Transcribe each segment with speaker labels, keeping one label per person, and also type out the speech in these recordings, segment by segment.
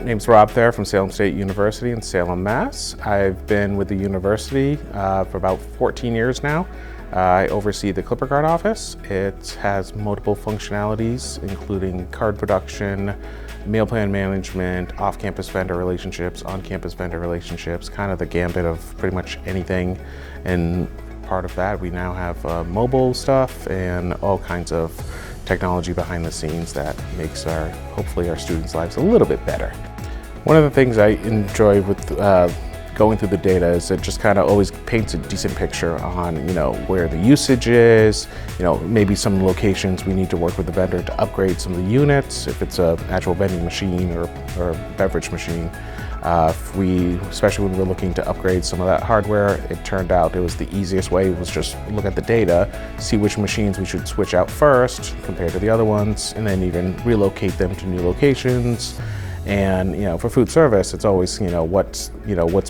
Speaker 1: name's Rob Thayer from Salem State University in Salem, Mass. I've been with the university for about 14 years now. I oversee the Clipper Card office. It has multiple functionalities, including card production, meal plan management, off-campus vendor relationships, on-campus vendor relationships, kind of the gambit of pretty much anything. And part of that, we now have mobile stuff and all kinds of technology behind the scenes that makes hopefully our students' lives a little bit better. One of the things I enjoy with going through the data is it just kind of always paints a decent picture on, where the usage is, maybe some locations we need to work with the vendor to upgrade some of the units, if it's an actual vending machine or beverage machine. Especially when we were looking to upgrade some of that hardware, it turned out it was the easiest way was just look at the data, see which machines we should switch out first compared to the other ones, and then even relocate them to new locations. And for food service, it's always what's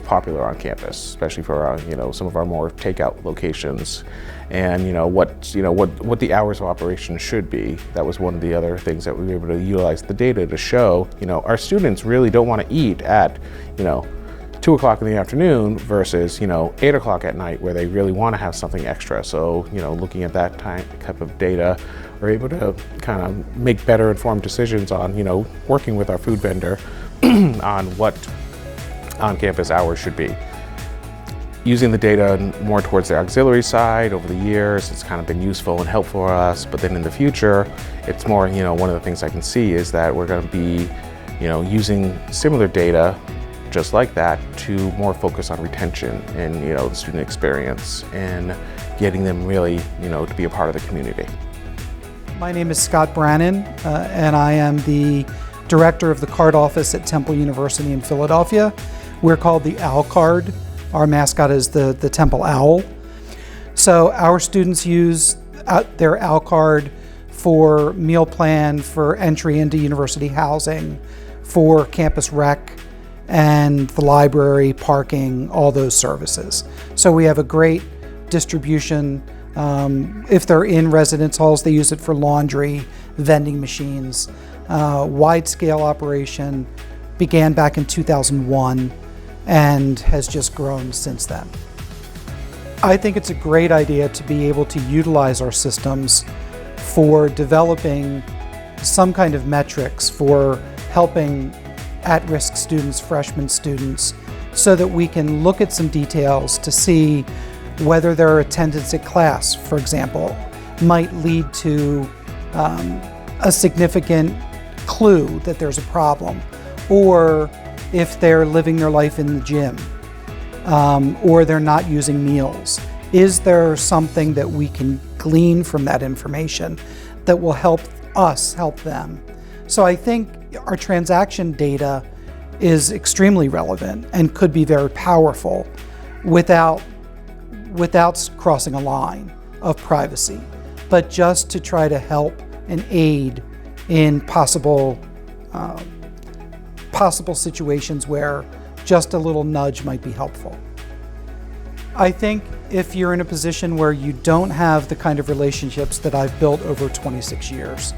Speaker 1: popular on campus, especially for some of our more takeout locations, and what the hours of operation should be. That was one of the other things that we were able to utilize the data to show. Our students really don't want to eat at 2 o'clock in the afternoon versus 8 o'clock at night, where they really want to have something extra. So looking at that type of data, we're able to kind of make better informed decisions on working with our food vendor on what on-campus hours should be. Using the data more towards the auxiliary side over the years, it's kind of been useful and helpful for us. But then in the future, it's more one of the things I can see is that we're going to be using similar data just like that to more focus on retention and the student experience and getting them really to be a part of the community.
Speaker 2: My name is Scott Brannan, and I am the director of the card office at Temple University in Philadelphia. We're called the Owl Card. Our mascot is the Temple Owl. So our students use their Owl Card for meal plan, for entry into university housing, for campus rec, and the library, parking, all those services. So we have a great distribution. If they're in residence halls, they use it for laundry, vending machines. Wide-scale operation began back in 2001 and has just grown since then. I think it's a great idea to be able to utilize our systems for developing some kind of metrics for helping at-risk students, freshman students, so that we can look at some details to see whether their attendance at class, for example, might lead to a significant clue that there's a problem, or if they're living their life in the gym, or they're not using meals. Is there something that we can glean from that information that will help us help them? So I think our transaction data is extremely relevant and could be very powerful without crossing a line of privacy, but just to try to help and aid in possible situations where just a little nudge might be helpful. I think if you're in a position where you don't have the kind of relationships that I've built over 26 years,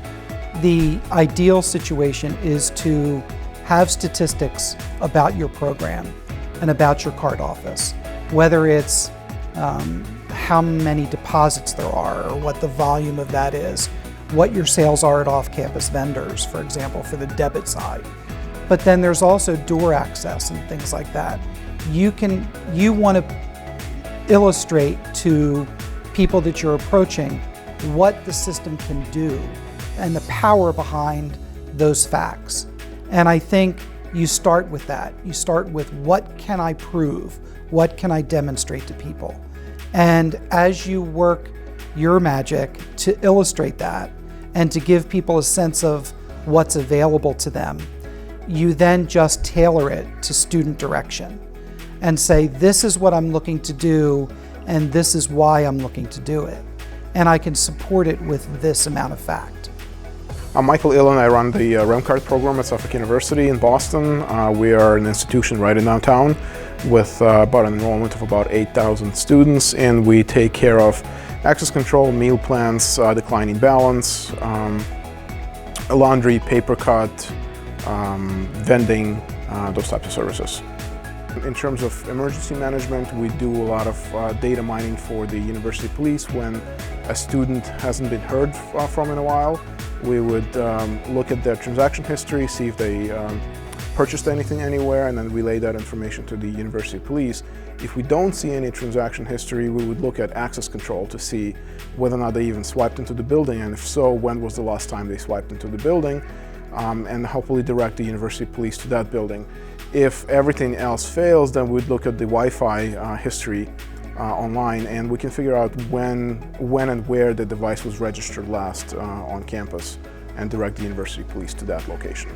Speaker 2: the ideal situation is to have statistics about your program and about your card office, whether it's how many deposits there are or what the volume of that is, what your sales are at off-campus vendors, for example, for the debit side. But then there's also door access and things like that. You want to illustrate to people that you're approaching what the system can do and the power behind those facts. And I think you start with that. You start with what can I prove? What can I demonstrate to people? And as you work your magic to illustrate that and to give people a sense of what's available to them, you then just tailor it to student direction and say, this is what I'm looking to do and this is why I'm looking to do it. And I can support it with this amount of fact.
Speaker 3: I'm Mikhail Ilin. I run the REM card program at Suffolk University in Boston. We are an institution right in downtown with about an enrollment of about 8,000 students, and we take care of access control, meal plans, declining balance, laundry, paper cut, vending, those types of services. In terms of emergency management, we do a lot of data mining for the university police. When a student hasn't been heard from in a while, we would look at their transaction history, see if they purchased anything anywhere, and then relay that information to the university police. If we don't see any transaction history, we would look at access control to see whether or not they even swiped into the building, and if so, when was the last time they swiped into the building, and hopefully direct the university police to that building. If everything else fails, then we'd look at the Wi-Fi history online, and we can figure out when and where the device was registered last on campus and direct the university police to that location.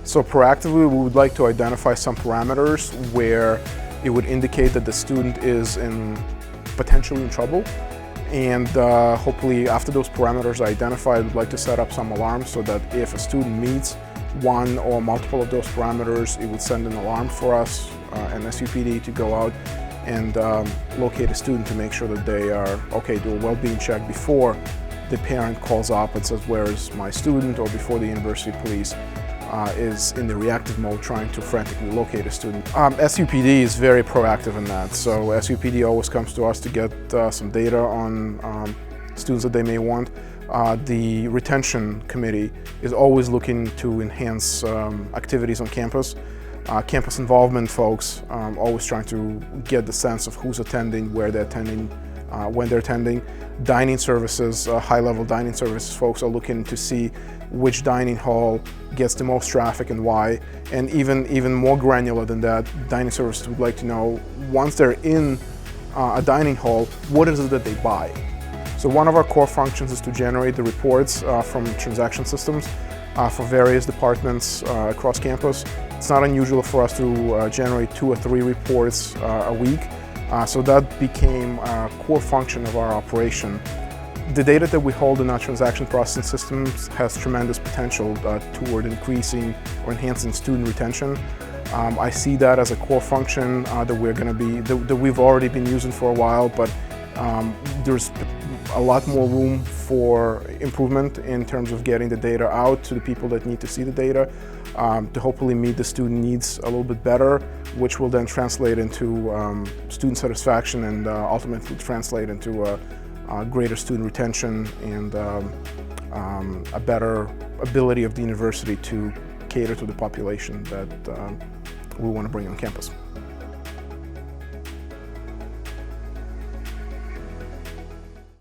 Speaker 3: So proactively, we would like to identify some parameters where it would indicate that the student is potentially in trouble. And hopefully after those parameters are identified, we'd like to set up some alarms so that if a student meets one or multiple of those parameters, it would send an alarm for us, an SUPD, to go out and locate a student to make sure that they are okay, do a well-being check before the parent calls up and says, "Where is my student?" or before the university police is in the reactive mode trying to frantically locate a student. SUPD is very proactive in that. So SUPD always comes to us to get some data on students that they may want. The retention committee is always looking to enhance activities on campus. Campus involvement folks always trying to get the sense of who's attending, where they're attending, when they're attending. Dining services, high-level dining services folks are looking to see which dining hall gets the most traffic and why. And even more granular than that, dining services would like to know, once they're in a dining hall, what is it that they buy? So one of our core functions is to generate the reports from transaction systems for various departments across campus. It's not unusual for us to generate 2 or 3 reports a week. So that became a core function of our operation. The data that we hold in our transaction processing systems has tremendous potential toward increasing or enhancing student retention. I see that as a core function that we've already been using for a while, but there's a lot more room for improvement in terms of getting the data out to the people that need to see the data, to hopefully meet the student needs a little bit better, which will then translate into student satisfaction and ultimately translate into greater student retention and a better ability of the university to cater to the population that we want to bring on campus.